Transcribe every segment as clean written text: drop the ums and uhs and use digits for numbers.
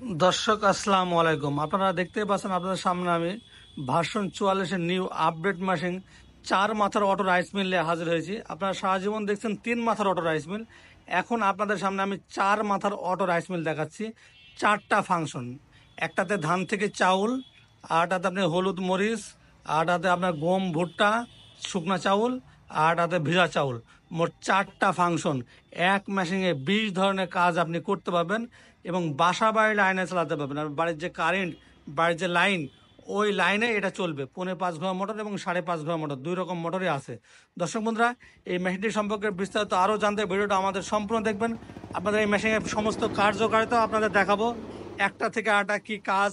দর্শক আসসালামু আলাইকুম। আপনারা দেখতে পাচ্ছেন আপনাদের সামনে আমি ভার্সন 44-এর নিউ আপডেট মেশিন 4 মাথার অটো রাইস মিল নিয়ে হাজির হয়েছি। আপনারা সারা জীবন দেখছেন 3 মাথার অটো রাইস মিল, এখন আপনাদের সামনে আমি 4 মাথার অটো রাইস মিল দেখাচ্ছি। 4টা ফাংশন, একটাতে ধান থেকে চাউল, আরটাতে আপনি হলুদ মরিচ, আরটাতে আপনার গম ভুট্টা শুকনা চাউল, আরটাতে ভিজা চাউল। মোট 4টা ফাংশন এক মেশিনে 20 ধরনের কাজ আপনি করতে পারবেন এবং বাসা বাড়ির লাইনে চালাতে পারবেন। আর বাড়ির যে কারেন্ট, বাড়ির যে লাইন, ওই লাইনে এটা চলবে। 4.5 ঘোড়া মোটর এবং 5.5 ঘোড়া মোটর, 2 রকম মোটরই আছে। দর্শক বন্ধুরা, এই মেশিনটি সম্পর্কে বিস্তারিত আরও জানতে ভিডিওটা আমাদের সম্পূর্ণ দেখবেন। আপনাদের এই মেশিনের সমস্ত কার্যকারিতা আপনাদের দেখাবো, একটা থেকে আরটা কি কাজ,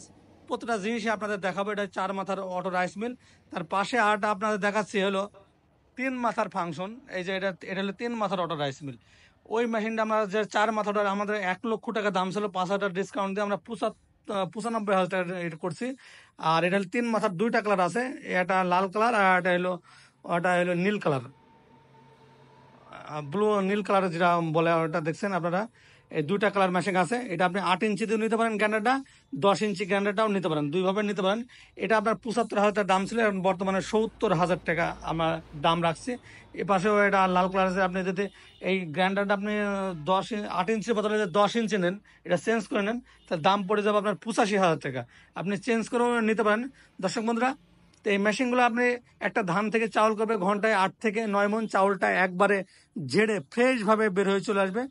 প্রতিটা জিনিসই আপনাদের দেখাবো। এটা 4 মাথার অটো রাইস মিল। তার পাশে আরটা আপনাদের দেখাচ্ছি হলো 3 মাথার ফাংশন। এই যে এটা এটা হলো 3 মাথার অটো রাইস মিল। ওই মেশিনটা আমরা যে 4 মাথাটা আমাদের 1 লক্ষ টাকা দাম ছিল, 5,000 ডিসকাউন্ট দিয়ে আমরা 95,000 টাকা এটা করছি। আর এটা হলো 3 মাথার 2টা কালার আছে, এটা লাল কালার আর এটা হলো নীল কালার, ব্লু নীল কালার যেটা বলে ওটা দেখছেন আপনারা। এই 2টা কালার ম্যাচিং আছে। এটা আপনি 8 ইঞ্চিতেও নিতে পারেন গ্যান্ডারটা, 10 ইঞ্চি গ্যান্ডারটাও নিতে পারেন, দুইভাবে নিতে পারেন। এটা আপনার 75,000 দাম ছিল, এখন বর্তমানে 70,000 টাকা আমরা দাম রাখছি। এ পাশেও এটা লাল কালার আছে। আপনি যদি এই গ্যান্ডারটা আপনি 8 ইঞ্চির বদলে 10 ইঞ্চি নেন, এটা চেঞ্জ করে নেন, তার দাম পড়ে যাবে আপনার 85,000 টাকা। আপনি চেঞ্জ করেও নিতে পারেন। দর্শক বন্ধুরা, তো এই মেশিনগুলো আপনি একটা ধান থেকে চাউল করবে, ঘন্টায় 8 থেকে 9 মণ চাউলটা একবারে ঝেড়ে ফ্রেশভাবে বের হয়ে চলে আসবে।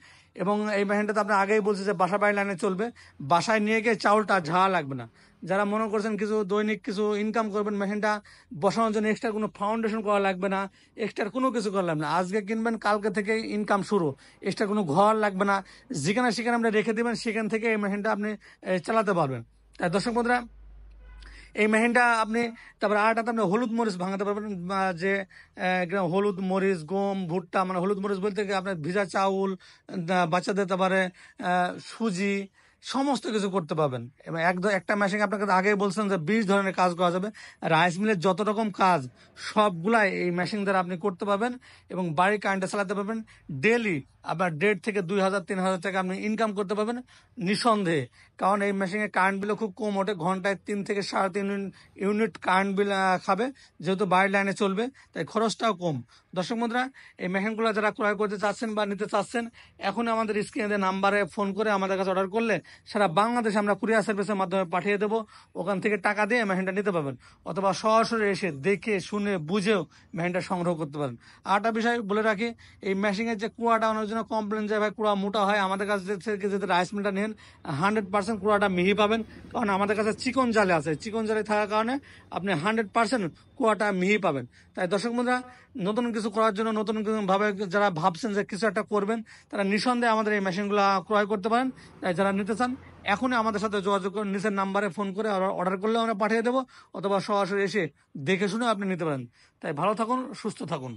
এবং এই মেশিনটা তো আপনি আগেই বলছি যে বাসা বাড়ি লাইনে চলবে, বাসায় নিয়ে গিয়ে চাউলটা ঝাড়া লাগবে না। যারা মনে করছেন কিছু দৈনিক কিছু ইনকাম করবেন, মেশিনটা বসানোর জন্য এক্সট্রা কোনো ফাউন্ডেশন করা লাগবে না, এক্সট্রা কোনো কিছু করা লাগবে না। আজকে কিনবেন, কালকে থেকে ইনকাম শুরু, এক্সট্রা কোনো ঘর লাগবে না। যেখানে সেখানে আপনি রেখে দেবেন, সেখান থেকে এই মেশিনটা আপনি চালাতে পারবেন। তাই দর্শক বন্ধুরা, এই মেহেনটা আপনি, তারপরে আটাতে আপনি হলুদ মরিচ ভাঙাতে পারবেন। যে হলুদ মরিচ গম ভুট্টা, মানে হলুদ মরিচ বলতে কি আপনার ভিজা চাউল, বাচ্চাদের তারপরে সুজি, সমস্ত কিছু করতে পারবেন। এবং একটা মেশিন আপনাকে আগেই বলছেন যে 20 ধরনের কাজ করা যাবে। রাইস মিলের যত রকম কাজ সবগুলাই এই মেশিন দ্বারা আপনি করতে পারবেন এবং বাড়ির কারেন্টে চালাতে পারবেন। ডেলি আপনার 1.5 থেকে 2,000-3,000 টাকা আপনি ইনকাম করতে পারবেন নিঃসন্দেহে। কারণ এই মেশিনের কারেন্ট বিলও খুব কম ওঠে, ঘন্টায় 3 থেকে 3.5 ইউনিট কারেন্ট বিল খাবে, যেহেতু বাইরের লাইনে চলবে, তাই খরচটাও কম। দর্শক বন্ধুরা, এই মেশিনগুলো যারা ক্রয় করতে চাচ্ছেন বা নিতে চাচ্ছেন, এখন আমাদের স্ক্রিনে নাম্বারে ফোন করে আমাদের কাছে অর্ডার করলে সারা বাংলাদেশে আমরা কুরিয়ার সার্ভিসের মাধ্যমে পাঠিয়ে দেবো। ওখান থেকে টাকা দিয়ে মেশিনটা নিতে পারবেন, অথবা সরাসরি এসে দেখে শুনে বুঝেও মেশিনটা সংগ্রহ করতে পারেন। আরেকটা বিষয় বলে রাখি, এই মেশিনের যে কুড়াটা অনেক জন্য কমপ্লেন যায় ভাই কুড়া মোটা হয়, আমাদের কাছে থেকে যদি রাইস মিলটা নেন 100% কুড়াটা মিহি পাবেন। কারণ আমাদের কাছে চিকন জালে আছে, চিকন জালে থাকার কারণে আপনি 100% কুয়াটা মিহি পাবেন। তাই দর্শক বন্ধুরা, নতুন কিছু করার জন্য, নতুন ভাবে যারা ভাবছেন যে কিছু একটা করবেন, তারা নিঃসন্দেহে আমাদের এই মেশিনগুলো ক্রয় করতে পারেন। তাই যারা নিতে চান এখনই আমাদের সাথে যোগাযোগ করুন, নিচের নাম্বারে ফোন করে অর্ডার করলে আমরা পাঠিয়ে দেবো, অথবা সরাসরি এসে দেখে শুনে আপনি নিতে পারেন। তাই ভালো থাকুন, সুস্থ থাকুন।